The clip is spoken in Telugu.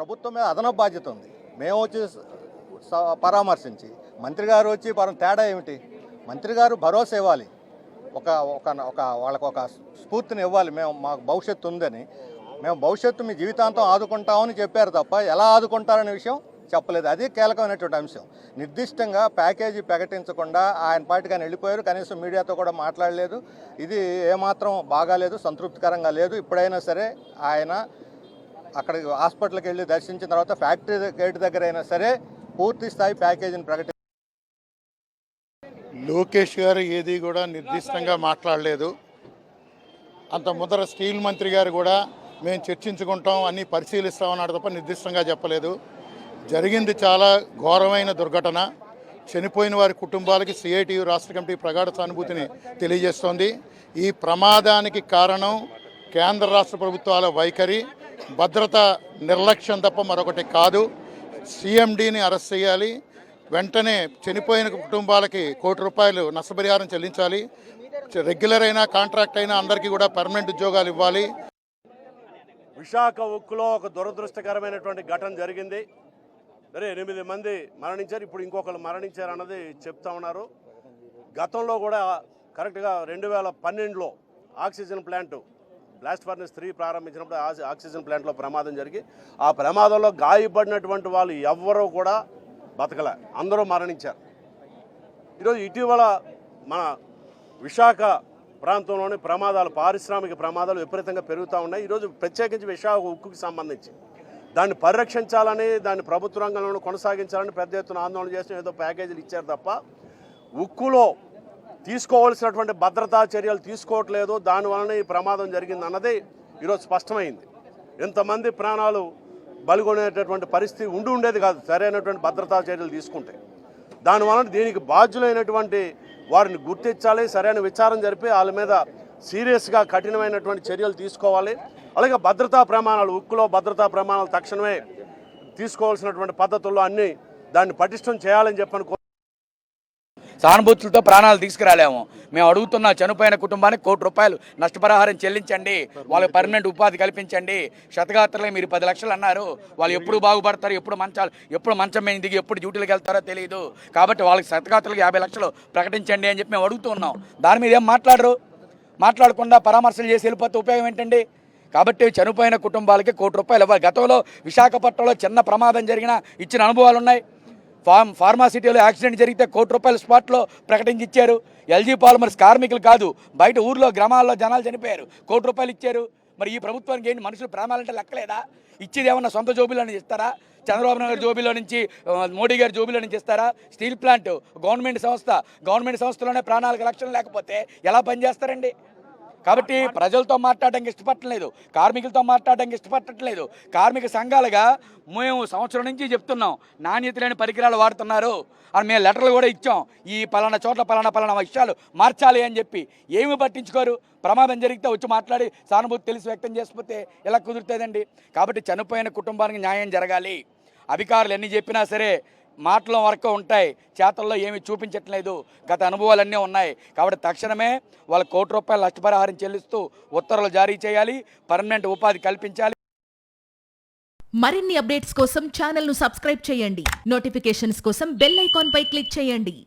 ప్రభుత్వం మీద అదనపు బాధ్యత ఉంది. మేము వచ్చి పరామర్శించి మంత్రి గారు వచ్చి తేడా ఏమిటి? మంత్రి గారు భరోసా ఇవ్వాలి, ఒక ఒక ఒక వాళ్ళకు ఒక స్ఫూర్తిని ఇవ్వాలి. మాకు భవిష్యత్తు ఉందని, మేము భవిష్యత్తు మీ జీవితాంతం ఆదుకుంటామని చెప్పారు తప్ప ఎలా ఆదుకుంటారనే విషయం చెప్పలేదు. అది కీలకమైనటువంటి అంశం. నిర్దిష్టంగా ప్యాకేజీ ప్రకటించకుండా ఆయన పార్టీకి ఆయన వెళ్ళిపోయారు. కనీసం మీడియాతో కూడా మాట్లాడలేదు. ఇది ఏమాత్రం బాగాలేదు, సంతృప్తికరంగా లేదు. ఇప్పుడైనా సరే ఆయన అక్కడికి హాస్పిటల్కి వెళ్ళి దర్శించిన తర్వాత ఫ్యాక్టరీ గేట్ దగ్గర అయినా సరే పూర్తి స్థాయి ప్యాకేజీని ప్రకటించారు. లోకేష్ గారు ఏది కూడా నిర్దిష్టంగా మాట్లాడలేదు. అంత ముందర స్టీల్ మంత్రి గారు కూడా మేము చర్చించుకుంటాం, అన్నీ పరిశీలిస్తామన్నాడు తప్ప నిర్దిష్టంగా చెప్పలేదు. జరిగింది చాలా ఘోరమైన దుర్ఘటన. చనిపోయిన వారి కుటుంబాలకి సిఐటియు రాష్ట్ర కమిటీ ప్రగాఢ సానుభూతిని తెలియజేస్తోంది. ఈ ప్రమాదానికి కారణం కేంద్ర రాష్ట్ర ప్రభుత్వాల వైఖరి, భద్రత నిర్లక్ష్యం తప్ప మరొకటి కాదు. సిఎండిని అరెస్ట్ చేయాలి, వెంటనే చనిపోయిన కుటుంబాలకి ₹1 కోటి నష్టపరిహారం చెల్లించాలి. రెగ్యులర్ అయినా కాంట్రాక్ట్ అయినా అందరికీ కూడా పర్మనెంట్ ఉద్యోగాలు ఇవ్వాలి. విశాఖ ఉక్కులో ఒక దురదృష్టకరమైనటువంటి ఘటన జరిగింది. 8 మంది మరణించారు, ఇప్పుడు ఇంకొకరు మరణించారు అన్నది చెప్తా ఉన్నారు. గతంలో కూడా కరెక్ట్గా 2012లో ఆక్సిజన్ ప్లాంట్ బ్లాస్ట్ ఫర్నెస్ 3 ప్రారంభించినప్పుడు ఆక్సిజన్ ప్లాంట్లో ప్రమాదం జరిగి ఆ ప్రమాదంలో గాయపడినటువంటి వాళ్ళు ఎవ్వరూ కూడా బతకలే, అందరూ మరణించారు. ఈరోజు ఇటీవల మన విశాఖ ప్రాంతంలోని ప్రమాదాలు, పారిశ్రామిక ప్రమాదాలు విపరీతంగా పెరుగుతూ ఉన్నాయి. ఈరోజు ప్రత్యేకించి విశాఖ ఉక్కుకి సంబంధించి దాన్ని పరిరక్షించాలని, దాన్ని ప్రభుత్వ రంగంలో కొనసాగించాలని పెద్ద ఎత్తున ఆందోళన చేసిన ఏదో ప్యాకేజీలు ఇచ్చారు తప్ప ఉక్కులో తీసుకోవాల్సినటువంటి భద్రతా చర్యలు తీసుకోవట్లేదు. దానివలన ఈ ప్రమాదం జరిగింది అన్నది ఈరోజు స్పష్టమైంది. ఎంతమంది ప్రాణాలు బలిగొనేటటువంటి పరిస్థితి ఉండేది కాదు సరైనటువంటి భద్రతా చర్యలు తీసుకుంటే. దానివలన దీనికి బాధ్యులైనటువంటి వారిని గుర్తించాలి, సరైన విచారణ జరిపి వాళ్ళ మీద సీరియస్గా కఠినమైనటువంటి చర్యలు తీసుకోవాలి. అలాగే భద్రతా ప్రమాణాలు, ఉక్కులో భద్రతా ప్రమాణాలు తక్షణమే తీసుకోవాల్సినటువంటి పద్ధతుల్లో అన్నీ దాన్ని పటిష్టం చేయాలని చెప్పని సానుభూతులతో ప్రాణాలు తీసుకురాలేము. మేము అడుగుతున్న చనిపోయిన కుటుంబానికి ₹1 కోటి నష్టపరిహారం చెల్లించండి, వాళ్ళకి పర్మనెంట్ ఉపాధి కల్పించండి. శతగాత్రలే మీరు 10 లక్షలు అన్నారు, వాళ్ళు ఎప్పుడు బాగుపడతారు, ఎప్పుడు మంచం మీద దిగి ఎప్పుడు డ్యూటీలకు వెళ్తారో తెలియదు. కాబట్టి వాళ్ళకి శతగాత్రలకు 50 లక్షలు ప్రకటించండి అని చెప్పి మేము అడుగుతున్నాం. దాని మీద ఏం మాట్లాడరు, మాట్లాడకుండా పరామర్శలు చేసి వెళ్ళిపోతే ఉపయోగం ఏంటండి? కాబట్టి చనిపోయిన కుటుంబాలకి ₹1 కోటి ఇవ్వాలి. గతంలో విశాఖపట్నంలో చిన్న ప్రమాదం జరిగినా ఇచ్చిన అనుభవాలు ఉన్నాయి. ఫార్మాసిటీలో యాక్సిడెంట్ జరిగితే ₹1 కోటి స్పాట్లో ప్రకటించి ఇచ్చారు. ఎల్జీ పాలిమర్స్ కార్మికులు కాదు, బయట ఊర్లో గ్రామాల్లో జనాలు చనిపోయారు, ₹1 కోటి ఇచ్చారు. మరి ఈ ప్రభుత్వానికి ఏంటి, మనుషులు ప్రాణాలంటే లెక్కలేదా? ఇచ్చేది ఏమన్నా సొంత జోబీలో నుంచి ఇస్తారా? చంద్రబాబు నాయుడు జోబీలో నుంచి, మోడీ గారి జోబీలో నుంచి ఇస్తారా? స్టీల్ ప్లాంట్ గవర్నమెంట్ సంస్థలోనే ప్రాణాలకు రక్షణ లేకపోతే ఎలా పనిచేస్తారండి? కాబట్టి ప్రజలతో మాట్లాడడానికి ఇష్టపడట్లేదు, కార్మికులతో మాట్లాడడానికి ఇష్టపడట్లేదు. కార్మిక సంఘాలుగా మేము సంవత్సరం నుంచి చెప్తున్నాం, నాణ్యత లేని పరికరాలు వాడుతున్నారు అని మేము లెటర్లు కూడా ఇచ్చాం. ఈ పలానా చోట్ల పలానా విషయాలు మార్చాలి అని చెప్పి ఏమి పట్టించుకోరు. ప్రమాదం జరిగితే వచ్చి మాట్లాడి సానుభూతి తెలిసి వ్యక్తం చేసిపోతే ఎలా కుదురుతుందండి? కాబట్టి చనిపోయిన కుటుంబానికి న్యాయం జరగాలి. అధికారులు ఎన్ని చెప్పినా సరే మాటల వరకు ఉంటాయి, చేతల్లో ఏమీ చూపించట్లేదు. గత అనుభవాలన్నీ ఉన్నాయి. కాబట్టి తక్షణమే వాళ్ళ ₹1 కోటి నష్టపరిహారం చెల్లిస్తూ ఉత్తర్వులు జారీ చేయాలి, పర్మనెంట్ ఉపాధి కల్పించాలి. మరిన్ని అప్డేట్స్ కోసం ఛానల్ను సబ్స్క్రైబ్ చేయండి. నోటిఫికేషన్స్ కోసం బెల్ ఐకాన్ పై క్లిక్ చేయండి.